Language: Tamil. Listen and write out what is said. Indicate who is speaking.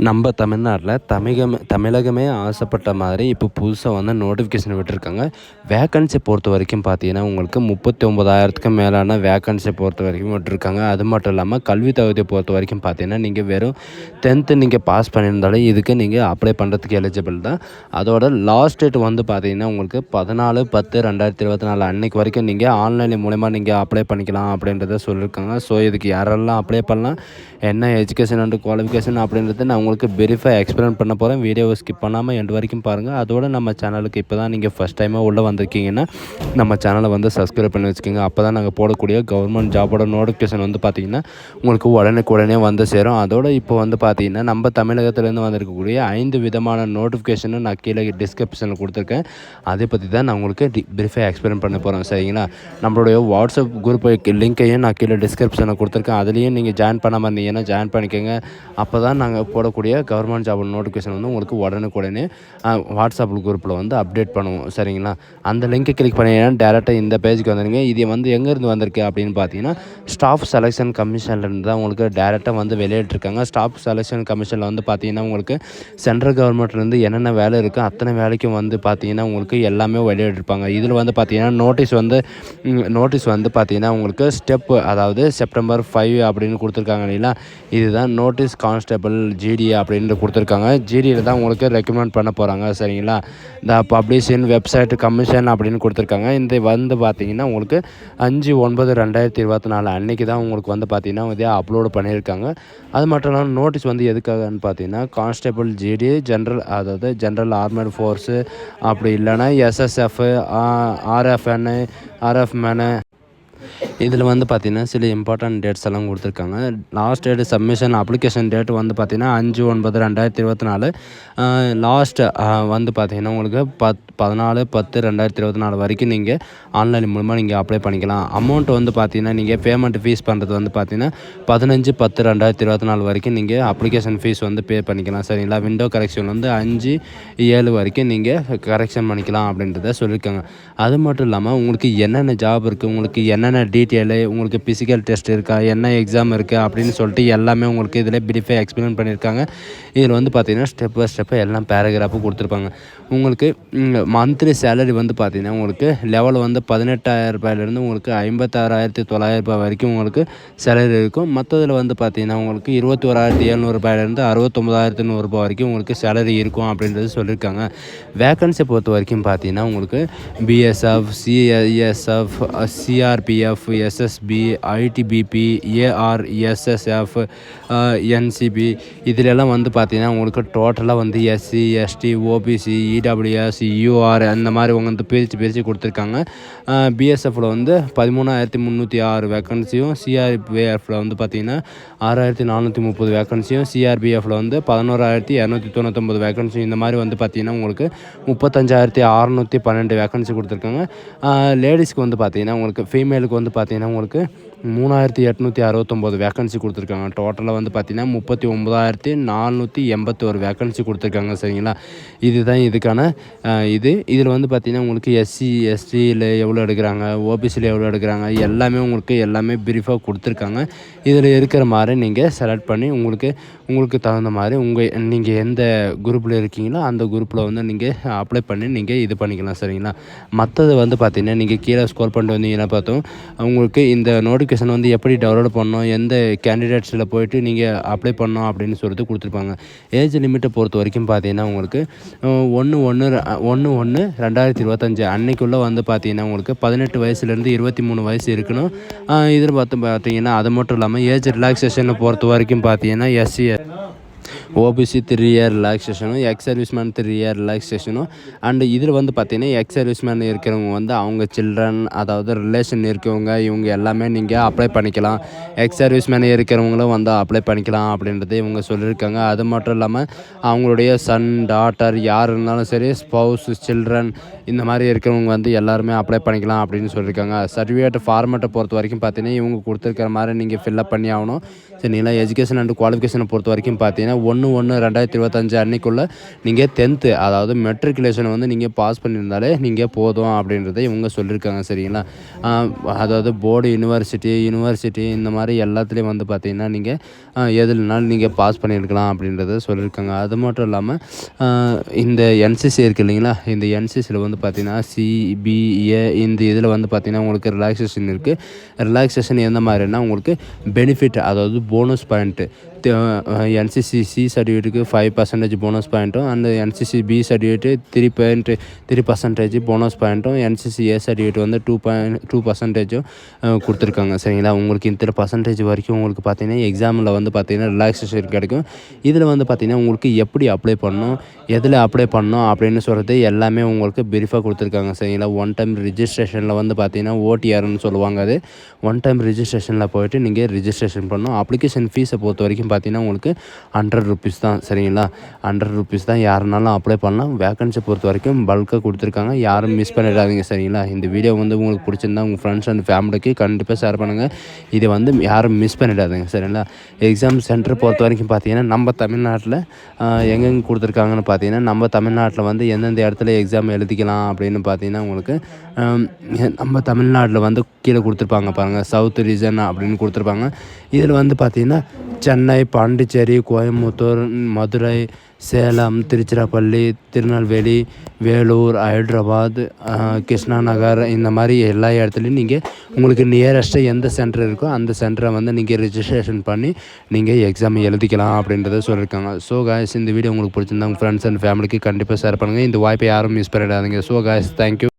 Speaker 1: நம்ம தமிழ்நாட்டில் தமிழகமே ஆசைப்பட்ட மாதிரி இப்போ புதுசாக வந்து நோட்டிஃபிகேஷன் விட்டுருக்காங்க. வேக்கன்சி பொறுத்த வரைக்கும் பார்த்தீங்கன்னா உங்களுக்கு 39,000க்கு மேலான வேக்கன்சி பொறுத்த வரைக்கும் விட்டுருக்காங்க. அது மட்டும் இல்லாமல் கல்வி தகுதியை பொறுத்த வரைக்கும் பார்த்தீங்கன்னா நீங்கள் வெறும் 10th நீங்கள் பாஸ் பண்ணியிருந்தாலே இதுக்கு நீங்கள் அப்ளை பண்ணுறதுக்கு எலிஜிபிள் தான். அதோட லாஸ்ட் டேட் வந்து பார்த்தீங்கன்னா உங்களுக்கு 14/10/2024 அன்னைக்கு வரைக்கும் நீங்கள் ஆன்லைன் மூலமா நீங்கள் அப்ளை பண்ணிக்கலாம் அப்படின்றத சொல்லியிருக்காங்க. ஸோ இதுக்கு யாரெல்லாம் அப்ளை பண்ணலாம், என்ன எஜுகேஷன் அண்ட் குவாலிஃபிகேஷன் அப்படின்றத நான் உங்களுக்கு வெரிஃபை எக்ஸ்பிளைன் பண்ண போகிறேன். வீடியோவை ஸ்கிப் பண்ணாமல் எண்டு வரைக்கும் பாருங்கள். அதோட நம்ம சேனலுக்கு இப்போ தான் நீங்கள் ஃபஸ்ட் டைமாக உள்ளே வந்திருக்கீங்கன்னா நம்ம சேனலை வந்து சப்ஸ்கிரைப் பண்ணி வச்சுக்கோங்க. அப்போ தான் நாங்கள் போடக்கூடிய கவர்மெண்ட் ஜாபோட நோட்டிஃபிகேஷன் வந்து பார்த்திங்கன்னா உங்களுக்கு உடனே வந்து சேரும். அதோட இப்போ வந்து பார்த்திங்கன்னா நம்ம தமிழகத்துலேருந்து வந்திருக்கக்கூடிய 5 விதமான நோட்டிஃபிகேஷனும் நான் கீழே டிஸ்கிரிப்ஷனில் கொடுத்துருக்கேன். அதை பற்றி தான் நான் உங்களுக்கு வெரிஃபை எக்ஸ்பிளைன் பண்ண போகிறேன். சரிங்களா? நம்மளுடைய வாட்ஸ்அப் குரூப் லிங்க்கையும் நான் கீழே டிஸ்கிரிப்ஷனில் கொடுத்துருக்கேன். அதுலேயும் நீங்கள் ஜாயின் பண்ணாமல் இருந்தீங்கன்னா ஜாயின் பண்ணிக்கோங்க. அப்போ தான் நாங்கள் போடக்கூடிய கவர்மெண்ட் ஜாப் நோட்டிஃபிகேஷன் வந்து உங்களுக்கு உடனே வாட்ஸ்அப் குரூப்பில் வந்து அப்டேட் பண்ணுவோம். சரிங்களா? அந்த லிங்க்கை கிளிக் பண்ணிங்கன்னா டேரெக்டாக இந்த பேஜுக்கு வந்துடுங்க. இது வந்து எங்கேருந்து வந்திருக்கு அப்படின்னு பார்த்தீங்கன்னா ஸ்டாஃப் செலெக்ஷன் கமிஷன்லேருந்து தான் உங்களுக்கு டேரெக்டாக வந்து வெளியிட்டிருக்காங்க. ஸ்டாஃப் செலெக்ஷன் கமிஷனில் வந்து பார்த்தீங்கன்னா உங்களுக்கு சென்ட்ரல் கவர்மெண்ட்லேருந்து என்னென்ன வேலை இருக்குது அத்தனை வேலைக்கும் வந்து பார்த்தீங்கன்னா உங்களுக்கு எல்லாமே வெளியிட்டிருப்பாங்க. இதில் வந்து பார்த்தீங்கன்னா நோட்டீஸ் வந்து பார்த்தீங்கன்னா உங்களுக்கு அதாவது September 5 அப்படின்னு கொடுத்துருக்காங்க இல்லைங்களா? இதுதான் நோட்டீஸ் கான்ஸ்டபிள் GDA அப்படின்னு கொடுத்துருக்காங்க. GDAவில் தான் உங்களுக்கு ரெக்கமெண்ட் பண்ண போகிறாங்க. சரிங்களா? இந்த பப்ளிஷிங் வெப்சைட் கமிஷன் அப்படின்னு கொடுத்துருக்காங்க. இந்த வந்து பார்த்தீங்கன்னா உங்களுக்கு 5/9/2024 அன்றைக்கி தான் உங்களுக்கு வந்து பார்த்தீங்கன்னா இதே அப்லோடு பண்ணியிருக்காங்க. அது மட்டும் இல்லாமல் நோட்டீஸ் வந்து எதுக்காகன்னு பார்த்தீங்கன்னா constable GDA general armoured force, அப்படி இல்லைன்னா SSF, RFN இதில் வந்து பார்த்திங்கன்னா சில இம்பார்ட்டன்ட் டேட்ஸ் எல்லாம் கொடுத்துருக்காங்க. Last date submission application date வந்து பார்த்திங்கன்னா 5/9/2024. லாஸ்ட் வந்து பார்த்திங்கன்னா உங்களுக்கு 14/10/2024 வரைக்கும் நீங்கள் ஆன்லைன் மூலமாக நீங்கள் அப்ளை பண்ணிக்கலாம். அமௌண்ட் வந்து பார்த்திங்கன்னா நீங்கள் பேமெண்ட் ஃபீஸ் பண்ணுறது வந்து பார்த்திங்கன்னா 15/10/2024 வரைக்கும் நீங்கள் அப்ளிகேஷன் ஃபீஸ் வந்து பே பண்ணிக்கலாம். சரிங்களா? விண்டோ கரெக்ஷன் வந்து 5/7 வரைக்கும் நீங்கள் கரெக்ஷன் பண்ணிக்கலாம் அப்படின்றத சொல்லியிருக்காங்க. அது மட்டும் இல்லாமல் உங்களுக்கு என்னென்ன ஜாப் இருக்குது, உங்களுக்கு என்னென்ன டீட்டெயிலு, உங்களுக்கு ஃபிசிக்கல் டெஸ்ட் இருக்கா, என்ன எக்ஸாம் இருக்குது அப்படின்னு சொல்லிட்டு எல்லாமே உங்களுக்கு இதில் பிரீஃபாக எக்ஸ்பிளைன் பண்ணியிருக்காங்க. இதில் வந்து பார்த்திங்கன்னா ஸ்டெப் பை ஸ்டெப்பாக எல்லாம் பேராகிராஃபு கொடுத்துருப்பாங்க. உங்களுக்கு மந்த்லி சேலரி வந்து பார்த்திங்கன்னா உங்களுக்கு லெவல் வந்து 18,000 ரூபாயிலேருந்து உங்களுக்கு 56,900 ரூபாய் வரைக்கும் உங்களுக்கு சேலரி இருக்கும். மற்றதில் வந்து பார்த்திங்கன்னா உங்களுக்கு 21,700 ரூபாயிலேருந்து 69,100 ரூபாய் வரைக்கும் உங்களுக்கு சேலரி இருக்கும் அப்படின்றது சொல்லியிருக்காங்க. வேக்கன்சி பொறுத்த வரைக்கும் பார்த்திங்கன்னா உங்களுக்கு BSF, CSF, CRPF, SSB, ITBP, ARSSF, NCB இதிலெல்லாம் வந்து பார்த்திங்கன்னா உங்களுக்கு டோட்டலாக வந்து SC, ST, OBC, EWS, UR அந்த மாதிரி வந்து பிரித்து கொடுத்துருக்காங்க. BSFல வந்து 13,306 வேக்கன்சியும், CRPFல வந்து பார்த்திங்கன்னா 6,430 வேக்கன்சியும், CRPFல வந்து 11,299 வேக்கன்சியும், இந்த மாதிரி வந்து பார்த்திங்கன்னா உங்களுக்கு 35,612 வேக்கன்சி கொடுத்துருக்காங்க. லேடிஸ்க்கு வந்து பார்த்திங்கன்னா உங்களுக்கு ஃபீமேலுக்கு வந்து பார்த்திங்கன்னா உங்களுக்கு 3,869 வேக்கன்சி கொடுத்துருக்காங்க. டோட்டலாக வந்து பார்த்திங்கன்னா 39,481 வேக்கன்சி கொடுத்துருக்காங்க. சரிங்களா? இதுதான் இதுக்கான இதில் வந்து பார்த்திங்கன்னா உங்களுக்கு SC, STயில் எவ்வளோ எடுக்கிறாங்க, OBCயில் எவ்வளோ எடுக்கிறாங்க எல்லாமே பிரீஃபாக கொடுத்துருக்காங்க. இதில் இருக்கிற மாதிரி நீங்கள் செலக்ட் பண்ணி உங்களுக்கு தகுந்த மாதிரி நீங்கள் எந்த குரூப்பில் இருக்கீங்களோ அந்த குரூப்பில் வந்து நீங்கள் அப்ளை பண்ணி நீங்கள் இது பண்ணிக்கலாம். சரிங்களா? மற்றது வந்து பார்த்திங்கன்னா நீங்கள் கீழே ஸ்க்ரோல் பண்ணிட்டு வந்தீங்கன்னா பார்த்தோம் உங்களுக்கு இந்த நோட்டிஃபிகேஷன் வந்து எப்படி டவுன்லோட் பண்ணணும், எந்த கேண்டிடேட்ஸில் போய்ட்டு நீங்கள் அப்ளை பண்ணணும் அப்படின்னு சொல்லிட்டு கொடுத்துருப்பாங்க. ஏஜ் லிமிட்டை பொறுத்த வரைக்கும் பார்த்தீங்கன்னா உங்களுக்கு 1/1/2025 அன்னைக்குள்ளே வந்து பார்த்தீங்கன்னா உங்களுக்கு 18 வயசுலேருந்து 23 வயசு இருக்கணும். இதில் பார்த்தீங்கன்னா அது மட்டும் இல்லாமல் ஏஜ் ரிலாக்ஸேஷனை பொறுத்த வரைக்கும் பார்த்தீங்கன்னா SC, OBC 3 இயர் ரிலாக்ஸேஷனும், எக்ஸ் சர்வீஸ்மேன் 3 இயர் ரிலாக்ஸேஷனும். அண்டு இதில் வந்து பார்த்திங்கன்னா எக்ஸ் சர்வீஸ்மேன் இருக்கிறவங்க வந்து அவங்க சில்ட்ரன், அதாவது ரிலேஷன் இருக்கவங்க, இவங்க எல்லாமே நீங்கள் அப்ளை பண்ணிக்கலாம். எக்ஸ் சர்வீஸ்மேன் இருக்கிறவங்களும் வந்து அப்ளை பண்ணிக்கலாம் அப்படின்றத இவங்க சொல்லியிருக்காங்க. அது மட்டும் இல்லாமல் அவங்களுடைய சன், டாட்டர் யார் இருந்தாலும் சரி, ஸ்பௌஸ், சில்ட்ரன் இந்த மாதிரி இருக்கிறவங்க வந்து எல்லாருமே அப்ளை பண்ணிக்கலாம் அப்படின்னு சொல்லியிருக்காங்க. சர்டிஃபிகேட் ஃபார்மேட்டை பொறுத்த வரைக்கும் பார்த்தீங்கன்னா இவங்க கொடுத்துருக்கிற மாதிரி நீங்கள் ஃபில்அப் பண்ணி ஆகணும். சரிங்களா. எஜுகேஷன் அண்ட் குவாலிஃபிகேஷனை பொறுத்த வரைக்கும் பார்த்தீங்கன்னா 1/1/2025 அன்னைக்குள்ளே நீங்கள் 10th அதாவது மெட்ரிகுலேஷனை வந்து நீங்கள் பாஸ் பண்ணியிருந்தாலே நீங்கள் போதும் அப்படின்றத இவங்க சொல்லியிருக்காங்க. சரிங்களா. அதாவது போர்டு யூனிவர்சிட்டி இந்த மாதிரி எல்லாத்துலேயும் வந்து பார்த்தீங்கன்னா நீங்கள் எதுலனாலும் நீங்கள் பாஸ் பண்ணியிருக்கலாம் அப்படின்றத சொல்லியிருக்காங்க. அது மட்டும் இல்லாமல் இந்த என்சிசி இருக்குது இல்லைங்களா, இந்த என்சிசியில் வந்து பார்த்தீங்கன்னா சிபிஏ இந்த இதில் வந்து பார்த்தீங்கன்னா உங்களுக்கு ரிலாக்ஸேஷன் இருக்குது. ரிலாக்ஸேஷன் எந்த மாதிரினா உங்களுக்கு பெனிஃபிட் அதாவது போனஸ் பாயிண்ட்டு என்சிசி சி சர்டிஃபிகேட்டுக்கு 5% போனஸ் பாயிண்ட்டும் and NCC B certificate 3% bonus பாயிண்ட்டும் என்சிசி ஏ சர்டிஃபிகேட் வந்து 2% கொடுத்துருக்காங்க. சரிங்களா. உங்களுக்கு இந்த பர்சன்டேஜ் வரைக்கும் உங்களுக்கு பார்த்தீங்கன்னா எக்ஸாமில் வந்து பார்த்தீங்கன்னா ரிலாக்ஸேஷன் கிடைக்கும். இதில் வந்து பார்த்தீங்கன்னா உங்களுக்கு எப்படி அப்ளை பண்ணணும், எதில் அப்ளை பண்ணணும் அப்படின்னு சொல்கிறது எல்லாமே உங்களுக்கு பிரீஃபாக கொடுத்துருக்காங்க. சரிங்களா. ஒன் டைம் ரிஜிஸ்ட்ரேஷனில் வந்து பார்த்தீங்கன்னா ஓடிஆர்னு சொல்லுவாங்க. அது ஒன் டைம் ரிஜிஸ்ட்ரேஷனில் போய்ட்டு நீங்கள் ரிஜிஸ்ட்ரேஷன் பண்ணணும். அப்ளிகேஷன் ஃபீஸை பொறுத்த வரைக்கும் பார்த்தீங்கன்னா உங்களுக்கு 100 rupees தான். சரிங்களா. 100 rupees தான். யாருனாலும் அப்ளை பண்ணலாம். வேக்கன்சி பொறுத்த வரைக்கும் பல்காக கொடுத்துருக்காங்க. யாரும் மிஸ் பண்ணிடாதீங்க. சரிங்களா. இந்த வீடியோ வந்து உங்களுக்கு பிடிச்சிருந்தா உங்கள் ஃப்ரெண்ட்ஸ் அண்ட் ஃபேமிலிக்கு கண்டிப்பாக ஷேர் பண்ணுங்கள். இதை வந்து யாரும் மிஸ் பண்ணிடாதீங்க. சரிங்களா. எக்ஸாம் சென்டர் பொறுத்த வரைக்கும் பார்த்தீங்கன்னா நம்ம தமிழ்நாட்டில் எங்கெங்கே கொடுத்துருக்காங்கன்னு பார்த்தீங்கன்னா நம்ம தமிழ்நாட்டில் வந்து எந்தெந்த இடத்துல எக்ஸாம் எழுதிக்கலாம் அப்படின்னு பார்த்தீங்கன்னா உங்களுக்கு நம்ம தமிழ்நாட்டில் வந்து கீழே கொடுத்துருப்பாங்க பாருங்கள், சவுத் ரீஜன் அப்படின்னு கொடுத்துருப்பாங்க. இதில் வந்து பார்த்திங்கன்னா சென்னை, பாண்டிச்சேரி, கோயம்புத்தூர், மதுரை, சேலம், திருச்சிராப்பள்ளி, திருநெல்வேலி, வேலூர், ஹைதராபாத், கிருஷ்ணா நகர் இந்த மாதிரி எல்லா இடத்துலையும் நீங்கள் உங்களுக்கு நியரஸ்ட்டு எந்த சென்டர் இருக்கோ அந்த சென்டரை வந்து நீங்கள் ரிஜிஸ்ட்ரேஷன் பண்ணி நீங்கள் எக்ஸாம் எழுதிக்கலாம் அப்படின்றத சொல்லியிருக்காங்க. ஸோ காய்ஸ், இந்த வீடியோ உங்களுக்கு பிடிச்சிருந்தா உங்கள் ஃப்ரெண்ட்ஸ் அண்ட் ஃபேமிலிக்கு கண்டிப்பாக ஷேர் பண்ணுங்கள். இந்த வாய்ப்பை யாரும் மிஸ் பண்ணிடாதீங்க. So guys, thank you.